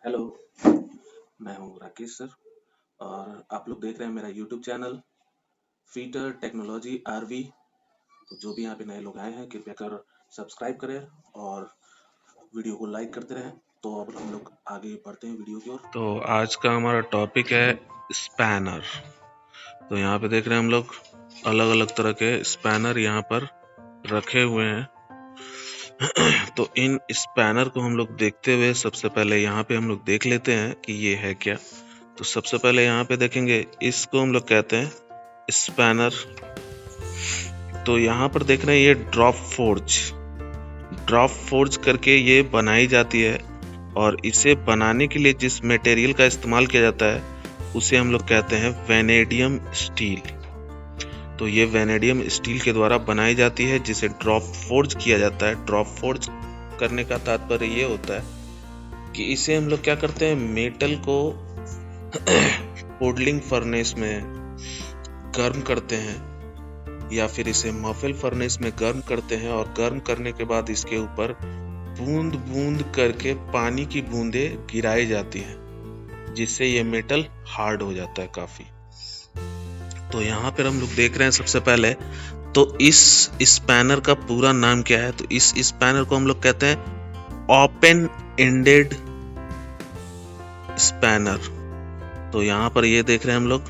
Hello, मैं हूँ Rakesh sir और आप लोग देख रहे हैं मेरा यूट्यूब चैनल फीटर टेक्नोलॉजी आरवी। तो जो भी यहाँ पे नए लोग आए हैं कृपया कर सब्सक्राइब करें और वीडियो को लाइक करते रहें। तो अब हम लोग आगे बढ़ते हैं वीडियो की ओर। तो आज का हमारा टॉपिक है स्पैनर। तो यहाँ पे देख रहे हैं हम लोग अलग अलग तरह के स्पैनर यहाँ पर रखे हुए हैं। तो इन स्पैनर को हम लोग देखते हुए सबसे पहले यहाँ पे हम लोग देख लेते हैं कि ये है क्या। तो सबसे पहले यहाँ पे देखेंगे, इसको हम लोग कहते हैं स्पैनर। तो यहाँ पर देख रहे हैं ये ड्रॉप फोर्ज करके ये बनाई जाती है और इसे बनाने के लिए जिस मटेरियल का इस्तेमाल किया जाता है उसे हम लोग कहते हैं वैनेडियम स्टील। तो ये वैनेडियम स्टील के द्वारा बनाई जाती है जिसे ड्रॉप फोर्ज किया जाता है। ड्रॉप फोर्ज करने का तात्पर्य ये होता है कि इसे हम लोग क्या करते हैं, मेटल को पोडलिंग फर्नेस में गर्म करते हैं या फिर इसे मफिल फर्नेस में गर्म करते हैं और गर्म करने के बाद इसके ऊपर बूंद बूंद करके पानी की बूंदें गिराई जाती हैं जिससे ये मेटल हार्ड हो जाता है काफी। तो यहाँ पर हम लोग देख रहे हैं सबसे पहले तो इस स्पैनर का पूरा नाम क्या है। तो इस स्पैनर को हम लोग कहते हैं ओपन एंडेड स्पैनर। तो यहाँ पर ये देख रहे हैं हम लोग,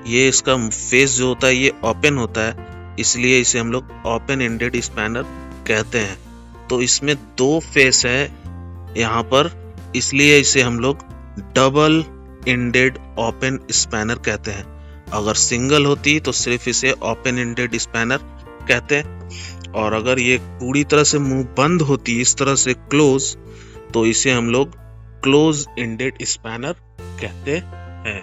ये इसका फेस जो होता है ये ओपन होता है, इसलिए इसे हम लोग ओपन एंडेड स्पैनर कहते हैं। तो इसमें दो फेस है यहाँ पर, इसलिए इसे हम लोग डबल एंडेड ओपन स्पैनर कहते हैं। अगर सिंगल होती तो सिर्फ इसे ओपन एंडेड स्पैनर कहते हैं, और अगर ये पूरी तरह से मुंह बंद होती इस तरह से क्लोज, तो इसे हम लोग क्लोज एंडेड स्पैनर कहते हैं।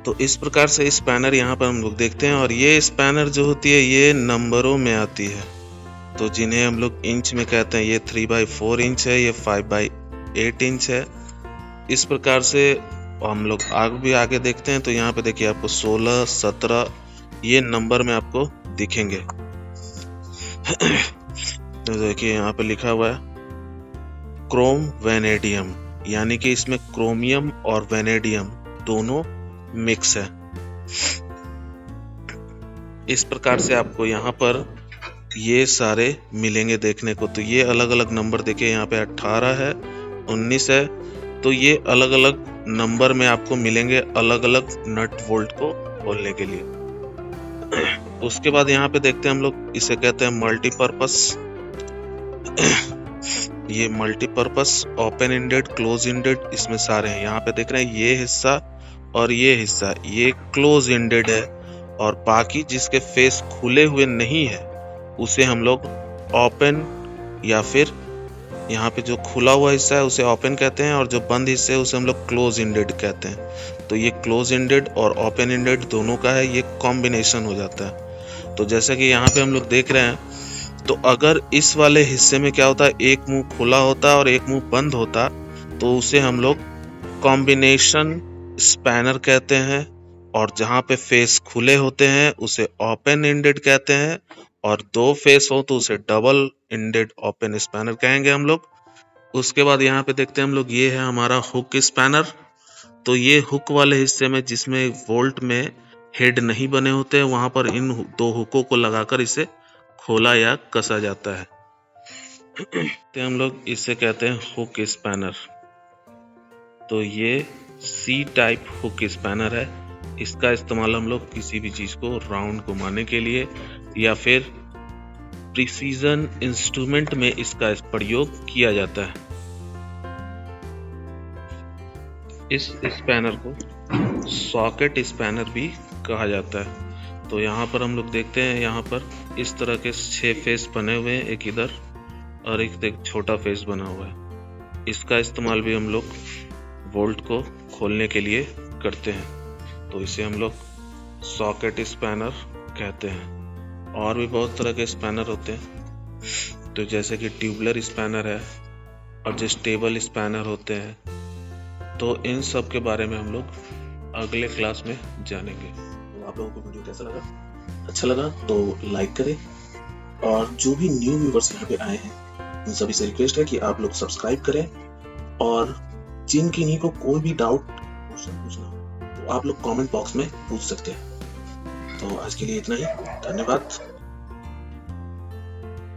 तो इस प्रकार से स्पैनर यहाँ पर हम लोग देखते हैं, और ये स्पैनर जो होती है ये नंबरों में आती है। तो जिन्हें हम लोग इंच में कहते हैं, ये 3/4 इंच है, ये 5/8 इंच है। इस प्रकार से हम लोग आगे देखते हैं। तो यहाँ पे देखिए आपको 16, 17 ये नंबर में आपको दिखेंगे। तो देखिए यहाँ पे लिखा हुआ है क्रोम वैनेडियम, यानी कि इसमें क्रोमियम और वैनेडियम दोनों मिक्स है। इस प्रकार से आपको यहाँ पर ये सारे मिलेंगे देखने को। तो ये अलग अलग नंबर देखिए, यहाँ पे 18 है, 19 है। तो ये अलग अलग नंबर में आपको मिलेंगे अलग अलग नट बोल्ट को खोलने के लिए। उसके बाद यहाँ पे देखते हैं हम लोग, इसे कहते हैं मल्टीपर्पस। ये multipurpose open ended close ended इसमें सारे हैं। यहाँ पे देख रहे हैं ये हिस्सा और ये हिस्सा ये क्लोज एंडेड है, और बाकी जिसके फेस खुले हुए नहीं है उसे हम लोग ओपन, या फिर यहाँ पे जो खुला हुआ हिस्सा है उसे ओपन कहते हैं, और जो बंद हिस्से है उसे हम लोग क्लोज एंडेड कहते हैं। तो ये क्लोज एंडेड और ओपन एंडेड दोनों का है, ये कॉम्बिनेशन हो जाता है। तो जैसे कि यहाँ पे हम लोग देख रहे हैं, तो अगर इस वाले हिस्से में क्या होता है, एक मुंह खुला होता और एक मुंह बंद होता, तो उसे हम लोग कॉम्बिनेशन स्पैनर कहते हैं, और जहाँ पे फेस खुले होते हैं उसे ओपन एंडेड कहते हैं, और दो फेस हो तो उसे डबल एंडेड ओपन स्पैनर कहेंगे हम लोग। उसके बाद यहाँ पे देखते हैं हम लोग, ये है हमारा हुक स्पैनर। तो ये हुक वाले हिस्से में जिसमें वोल्ट में हेड नहीं बने होते हैं, वहां पर इन दो हुकों को लगाकर इसे खोला या कसा जाता है। तो हम लोग इसे कहते हैं हुक स्पैनर। तो ये सी टाइप हुक स्पैनर है। इसका इस्तेमाल हम लोग किसी भी चीज को राउंड घुमाने के लिए या फिर प्रिसीजन इंस्ट्रूमेंट में इसका प्रयोग किया जाता है। इस स्पैनर को सॉकेट स्पैनर भी कहा जाता है। तो यहाँ पर हम लोग देखते हैं, यहाँ पर इस तरह के 6 फेस बने हुए हैं, एक इधर और एक छोटा फेस बना हुआ है। इसका इस्तेमाल भी हम लोग वोल्ट को खोलने के लिए करते हैं। तो इसे हम लोग सॉकेट स्पैनर कहते हैं। और भी बहुत तरह के स्पैनर होते हैं, तो जैसे कि ट्यूबलर स्पैनर है और जो स्टेबल स्पैनर होते हैं। तो इन सब के बारे में हम लोग अगले क्लास में जानेंगे। तो आप लोगों को वीडियो कैसा लगा? अच्छा लगा तो लाइक करें, और जो भी न्यू व्यूवर्स यहाँ पे आए हैं उन सभी से रिक्वेस्ट है कि आप लोग सब्सक्राइब करें, और जिन किन्हीं को कोई भी डाउट क्वेश्चन पूछना हो तो आप लोग कमेंट बॉक्स में पूछ सकते हैं। तो आज के लिए इतना ही, धन्यवाद।